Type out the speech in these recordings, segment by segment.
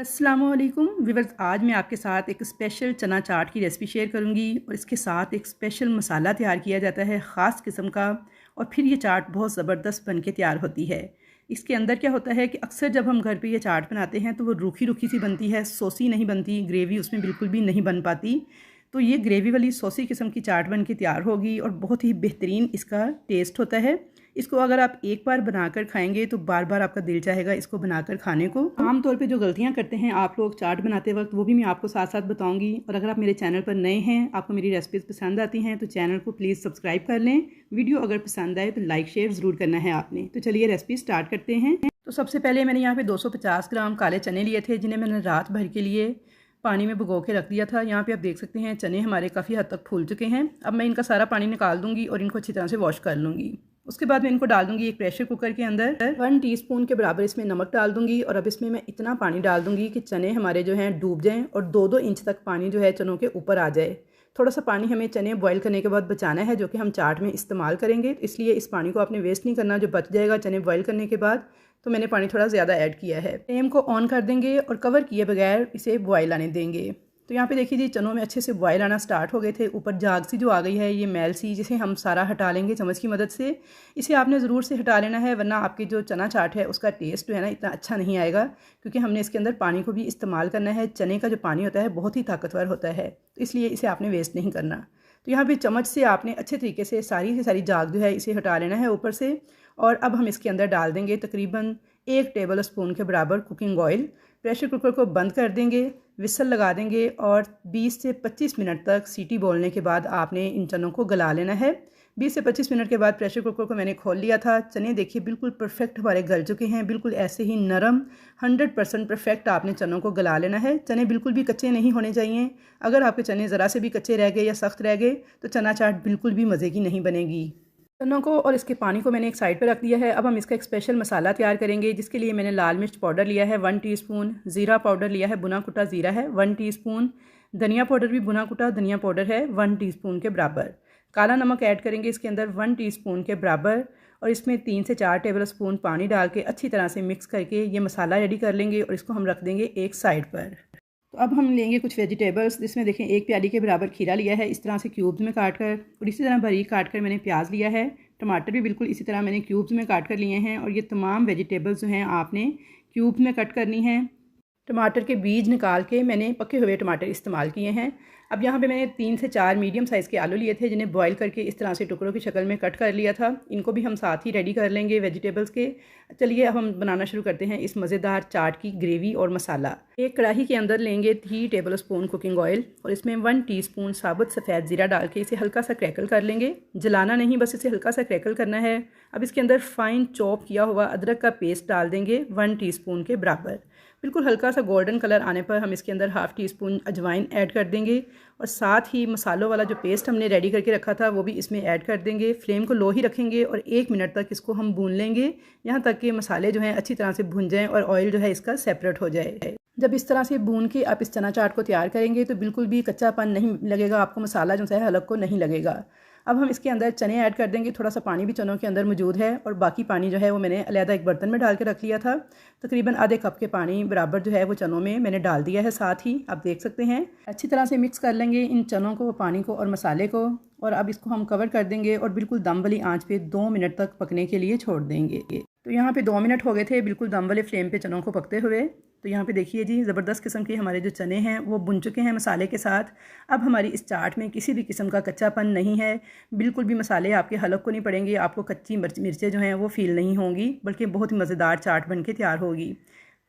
अस्सलामुअलैकुम व्यूअर्स, आज मैं आपके साथ एक स्पेशल चना चाट की रेसिपी शेयर करूंगी और इसके साथ एक स्पेशल मसाला तैयार किया जाता है ख़ास किस्म का। और फिर ये चाट बहुत ज़बरदस्त बन के तैयार होती है। इसके अंदर क्या होता है कि अक्सर जब हम घर पे ये चाट बनाते हैं तो वो रूखी रूखी सी बनती है, सॉसी नहीं बनती, ग्रेवी उसमें बिल्कुल भी नहीं बन पाती। तो ये ग्रेवी वाली सॉसी किस्म की चाट बन के तैयार होगी और बहुत ही बेहतरीन इसका टेस्ट होता है। इसको अगर आप एक बार बनाकर खाएंगे तो बार बार आपका दिल चाहेगा इसको बनाकर खाने को। आमतौर पे जो गलतियां करते हैं आप लोग चाट बनाते वक्त, वो भी मैं आपको साथ साथ बताऊंगी। और अगर आप मेरे चैनल पर नए हैं, आपको मेरी रेसिपीज़ पसंद आती हैं तो चैनल को प्लीज़ सब्सक्राइब कर लें। वीडियो अगर पसंद आए तो लाइक शेयर ज़रूर करना है आपने। तो चलिए रेसिपी स्टार्ट करते हैं। तो सबसे पहले मैंने यहाँ पे 250 ग्राम काले चने लिए थे, जिन्हें मैंने रात भर के लिए पानी में भिगो के रख दिया था। यहाँ पे आप देख सकते हैं चने हमारे काफ़ी हद तक फूल चुके हैं। अब मैं इनका सारा पानी निकाल दूंगी और इनको अच्छी तरह से वॉश कर लूँगी। उसके बाद मैं इनको डाल दूंगी एक प्रेशर कुकर के अंदर। 1 टीस्पून के बराबर इसमें नमक डाल दूंगी और अब इसमें मैं इतना पानी डाल दूंगी कि चने हमारे जो हैं डूब जाएं और 2-2 इंच तक पानी जो है चनों के ऊपर आ जाए। थोड़ा सा पानी हमें चने बॉईल करने के बाद बचाना है, जो कि हम चाट में इस्तेमाल करेंगे। तो इसलिए इस पानी को आपने वेस्ट नहीं करना, जो बच जाएगा चने बॉईल करने के बाद। तो मैंने पानी थोड़ा ज़्यादा ऐड किया है। फ्लेम को ऑन कर देंगे और कवर किए बगैर इसे बॉईल आने देंगे। तो यहाँ पे देखिए जी, चनों में अच्छे से बॉयल आना स्टार्ट हो गए थे। ऊपर झाग सी जो आ गई है, ये मैल सी, जिसे हम सारा हटा लेंगे चम्मच की मदद से। इसे आपने ज़रूर से हटा लेना है, वरना आपकी जो चना चाट है उसका टेस्ट जो है ना इतना अच्छा नहीं आएगा, क्योंकि हमने इसके अंदर पानी को भी इस्तेमाल करना है। चने का जो पानी होता है बहुत ही ताकतवर होता है, तो इसलिए इसे आपने वेस्ट नहीं करना। तो यहाँ पर चम्मच से आपने अच्छे तरीके से सारी की सारी झाग जो है इसे हटा लेना है ऊपर से। और अब हम इसके अंदर डाल देंगे तकरीबन 1 टेबल स्पून के बराबर कुकिंग ऑयल। प्रेशर कुकर को बंद कर देंगे, विसल लगा देंगे और 20 से 25 मिनट तक सीटी बोलने के बाद आपने इन चनों को गला लेना है। 20 से 25 मिनट के बाद प्रेशर कुकर को मैंने खोल लिया था। चने देखिए बिल्कुल परफेक्ट हमारे गल चुके हैं, बिल्कुल ऐसे ही नरम 100% परफेक्ट आपने चनों को गला लेना है। चने बिल्कुल भी कच्चे नहीं होने चाहिए। अगर आपके चने ज़रा से भी कच्चे रह गए या सख्त रह गए तो चना चाट बिल्कुल भी मज़े की नहीं बनेगी। चनों को और इसके पानी को मैंने एक साइड पर रख दिया है। अब हम इसका एक स्पेशल मसाला तैयार करेंगे, जिसके लिए मैंने लाल मिर्च पाउडर लिया है 1 टीस्पून, ज़ीरा पाउडर लिया है, भुना कुटा ज़ीरा है 1 टीस्पून, धनिया पाउडर भी भुना कुटा धनिया पाउडर है 1 टीस्पून के बराबर। काला नमक ऐड करेंगे इसके अंदर 1 टीस्पून के बराबर और इसमें 3 से 4 टेबल स्पून पानी डाल के अच्छी तरह से मिक्स करके ये मसाला रेडी कर लेंगे और इसको हम रख देंगे एक साइड पर। तो अब हम लेंगे कुछ वेजिटेबल्स, जिसमें देखें 1 प्याली के बराबर खीरा लिया है इस तरह से क्यूब्स में काट कर, और इसी तरह बारीक काट कर मैंने प्याज लिया है। टमाटर भी बिल्कुल इसी तरह मैंने क्यूब्स में काट कर लिए हैं और ये तमाम वेजिटेबल्स जो हैं आपने क्यूब्स में कट करनी है। टमाटर के बीज निकाल के मैंने पके हुए टमाटर इस्तेमाल किए हैं। अब यहाँ पे मैंने 3 से 4 मीडियम साइज़ के आलू लिए थे, जिन्हें बॉईल करके इस तरह से टुकड़ों की शक्ल में कट कर लिया था। इनको भी हम साथ ही रेडी कर लेंगे वेजिटेबल्स के। चलिए अब हम बनाना शुरू करते हैं इस मज़ेदार चाट की ग्रेवी और मसाला। एक कढ़ाई के अंदर लेंगे 3 टेबल स्पून कुकिंग ऑयल और इसमें 1 टीस्पून साबुत सफ़ेद ज़ीरा डाल के इसे हल्का सा क्रैकल कर लेंगे। जलाना नहीं, बस इसे हल्का सा क्रैकल करना है। अब इसके अंदर फाइन चॉप किया हुआ अदरक का पेस्ट डाल देंगे 1 टीस्पून के बराबर। बिल्कुल हल्का सा गोल्डन कलर आने पर हम इसके अंदर हाफ़ टी स्पून अजवाइन ऐड कर देंगे और साथ ही मसालों वाला जो पेस्ट हमने रेडी करके रखा था वो भी इसमें ऐड कर देंगे। फ्लेम को लो ही रखेंगे और 1 मिनट तक इसको हम भून लेंगे, यहाँ तक कि मसाले जो हैं अच्छी तरह से भुन जाएँ और ऑयल जो है इसका सेपरेट हो जाए। जब इस तरह से भून के आप इस चना चाट को तैयार करेंगे तो बिल्कुल भी कच्चापन नहीं लगेगा आपको, मसाला जो है हलक को नहीं लगेगा। अब हम इसके अंदर चने ऐड कर देंगे। थोड़ा सा पानी भी चनों के अंदर मौजूद है और बाकी पानी जो है वो मैंने अलहदा एक बर्तन में डाल के रख लिया था। तकरीबन आधे कप के पानी बराबर जो है वो चनों में मैंने डाल दिया है साथ ही। आप देख सकते हैं अच्छी तरह से मिक्स कर लेंगे इन चनों को, पानी को और मसाले को। और अब इसको हम कवर कर देंगे और बिल्कुल दम वाली आंच पे 2 मिनट तक पकने के लिए छोड़ देंगे। तो यहाँ पे 2 मिनट हो गए थे बिल्कुल दम वाले फ्लेम पे चनों को पकते हुए। तो यहाँ पे देखिए जी, ज़बरदस्त किस्म के हमारे जो चने हैं वो बुन चुके हैं मसाले के साथ। अब हमारी इस चाट में किसी भी किस्म का कच्चापन नहीं है, बिल्कुल भी मसाले आपके हलक को नहीं पड़ेंगे, आपको कच्ची मिर्चें जो हैं वो फील नहीं होंगी, बल्कि बहुत ही मज़ेदार चाट बन के तैयार होगी।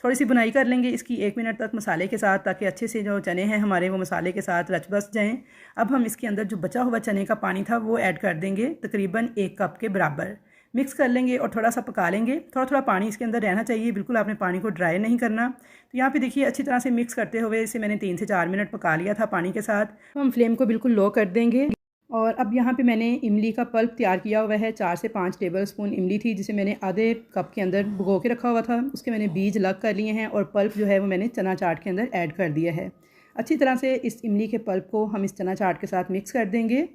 थोड़ी सी बुनाई कर लेंगे इसकी 1 मिनट तक मसाले के साथ, ताकि अच्छे से जो चने हैं हमारे वो मसाले के साथ रच बस जाएँ। अब हम इसके अंदर जो बचा हुआ चने का पानी था वो ऐड कर देंगे तकरीबन 1 कप के बराबर। मिक्स कर लेंगे और थोड़ा सा पका लेंगे। थोड़ा थोड़ा पानी इसके अंदर रहना चाहिए, बिल्कुल आपने पानी को ड्राई नहीं करना। तो यहाँ पे देखिए अच्छी तरह से मिक्स करते हुए इसे मैंने 3 से 4 मिनट पका लिया था पानी के साथ। तो हम फ्लेम को बिल्कुल लो कर देंगे। और अब यहाँ पे मैंने इमली का पल्प तैयार किया हुआ है। 4 से 5 टेबल स्पून इमली थी, जिसे मैंने आधे कप के अंदर भिगो के रखा हुआ था। उसके मैंने बीज अलग कर लिए हैं और पल्प जो है वो मैंने चना चाट के अंदर ऐड कर दिया है। अच्छी तरह से इस इमली के पल्प को हम इस चना चाट के साथ मिक्स कर देंगे।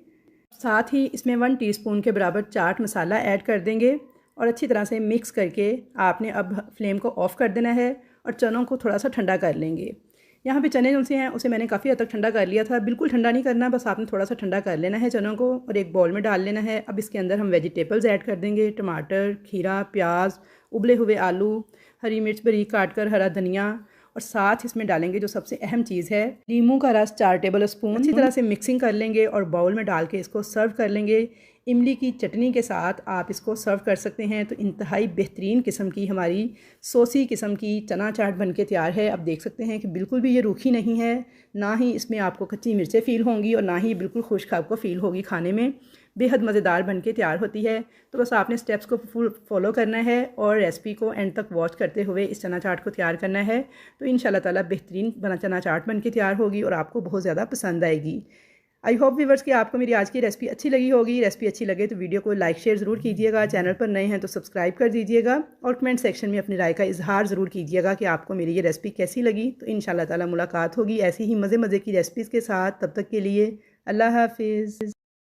साथ ही इसमें 1 टीस्पून के बराबर चाट मसाला ऐड कर देंगे और अच्छी तरह से मिक्स करके आपने अब फ्लेम को ऑफ़ कर देना है और चनों को थोड़ा सा ठंडा कर लेंगे। यहाँ पे चने जो से हैं उसे मैंने काफ़ी हद तक ठंडा कर लिया था। बिल्कुल ठंडा नहीं करना, बस आपने थोड़ा सा ठंडा कर लेना है चनों को और एक बाउल में डाल लेना है। अब इसके अंदर हम वेजिटेबल्स ऐड कर देंगे, टमाटर, खीरा, प्याज, उबले हुए आलू, हरी मिर्च बारीक काट कर, हरा धनिया, और साथ इसमें डालेंगे जो सबसे अहम चीज़ है, नींबू का रस 4 टेबल स्पून। अच्छी तरह से मिक्सिंग कर लेंगे और बाउल में डाल के इसको सर्व कर लेंगे। इमली की चटनी के साथ आप इसको सर्व कर सकते हैं। तो इंतहाई बेहतरीन किस्म की हमारी सॉसी किस्म की चना चाट बन के तैयार है। आप देख सकते हैं कि बिल्कुल भी ये रूखी नहीं है, ना ही इसमें आपको कच्ची मिर्चें फ़ील होंगी और ना ही बिल्कुल खुश्क आपको फ़ील होगी। खाने में बेहद मज़ेदार बन के तैयार होती है। तो बस आपने स्टेप्स को फुल फॉलो करना है और रेसिपी को एंड तक वॉच करते हुए इस चना चाट को तैयार करना है। तो इंशाल्लाह ताला बेहतरीन चना चाट बन के तैयार होगी और आपको बहुत ज़्यादा पसंद आएगी। आई होप व्यूअर्स कि आपको मेरी आज की रेसिपी अच्छी लगी होगी। रेसिपी अच्छी लगे तो वीडियो को लाइक शेयर ज़रूर कीजिएगा। चैनल पर नए हैं तो सब्सक्राइब कर दीजिएगा और कमेंट सेक्शन में अपनी राय का इजहार ज़रूर कीजिएगा कि आपको मेरी ये रेसिपी कैसी लगी। तो इंशाल्लाह ताला मुलाकात होगी ऐसी ही मज़े की रेसिपीज़ के साथ। तब तक के लिए अल्लाह हाफिज़।